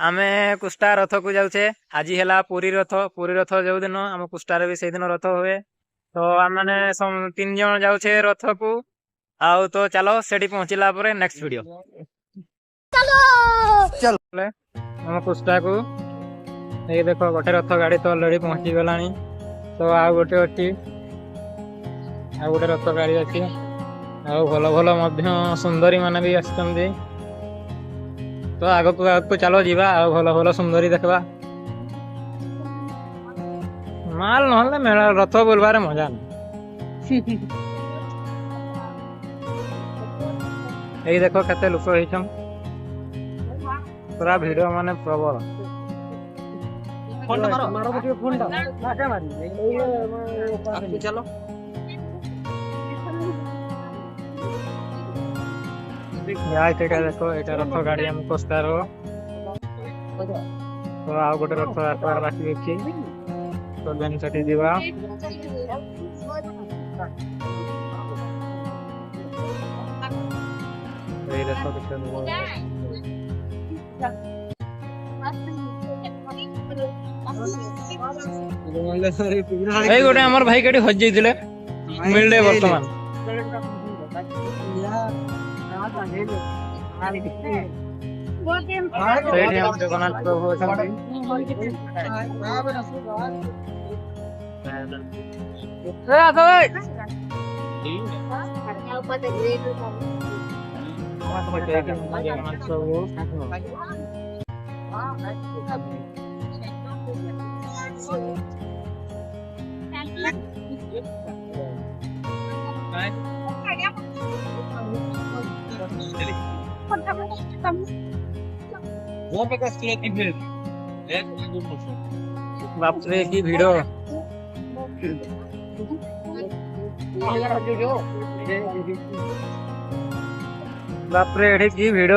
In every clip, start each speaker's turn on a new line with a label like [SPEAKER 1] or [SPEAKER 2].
[SPEAKER 1] आमे कुष्टा रथ को जाऊे आज है पुरी रथ जो दिन आम कुष्टार भी से दिन रथ हुए तो आम मैंने 3 जन जाऊे रथ को आउ तो चलो सेठी पहुंचला नेक्स्ट वीडियो चलो आम कुष्टा को ये देखो गोटे रथ गाड़ी तो ऑलरेडी पहुंची गला तो आउ गोटे अच्छी आ गोटे रथ गाड़ी अच्छी आ भल भल सुंदरी मान भी आसुच्च तो आग को चलो जीवा भल भल सुंदरी देखा माल ना मेला रथ बोलबार मजा नहीं देखो केते लोक होइछन पूरा भिडियो माने प्रबल फोन मारो मारो बटियो फोन दा काटे मारी चलो यार देखो एटा रथ गाड़ी हम कोस्तार तो आ गोटे रथ आसबार बाकी अच्छी तो देन सेठी जीवा ए देखो किछन गोटे हमर भाई केटी हज जाइतिले मिलले वर्तमान जगन्नाथ प्रभु बाप रे की भिड़ बाप रे एठी की भिड़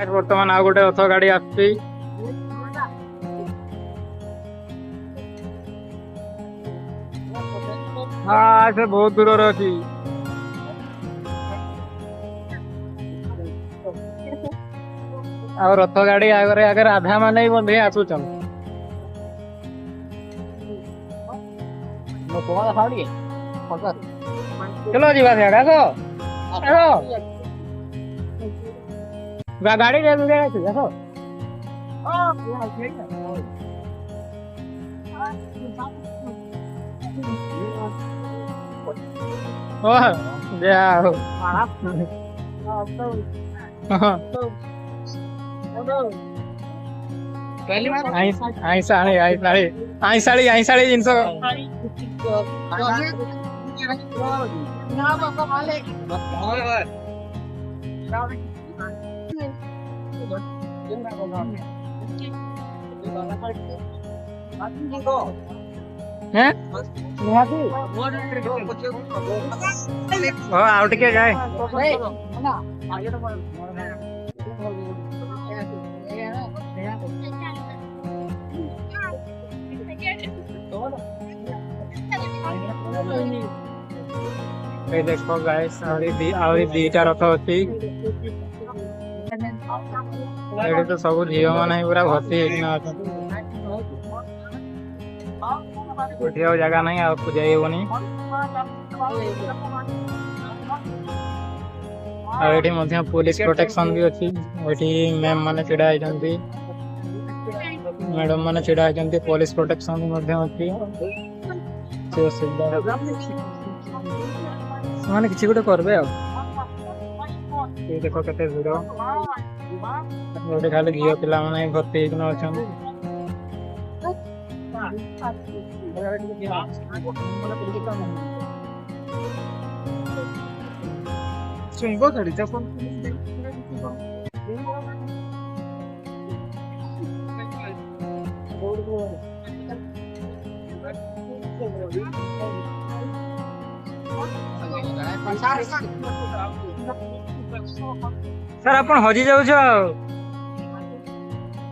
[SPEAKER 1] बर्तमान आ गोटे रथ गाड़ी आसुची हाँ से बहुत दूर अच्छी रथ गाड़ी आगे आगे राधा मान बंधे आसुचन चलो जी गाड़ी देखो जिनस आउ टिके जाए देखो गाइस आउरी दीटा रथ अछि एठी तो सब झील माने पूरा भर्ती होकिना अछंती उठिया जगह नहीं आपको जाइबनी आ एठी मध्य पुलिस प्रोटेक्शन भी अछि एठी मैम माने छिड़ा आइछंती मैडम माने छिड़ा आइछंती पुलिस प्रोटेक्शन मध्य अछि से सुविधा माने किछि गोटे करबे आ ये देखो कते भिड़ गोटे खाली झील पिला माने भर्ती होकिना अछंती सुनबो थोड़ी तो सर अपन हजी जाउछ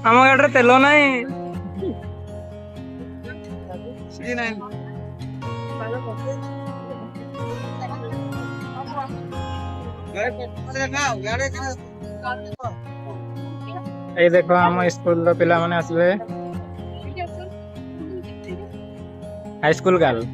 [SPEAKER 1] आम गाड़ी तेल नहीं ये देखो आम स्कूल पिला माने आसले हाई स्कूल गर्ल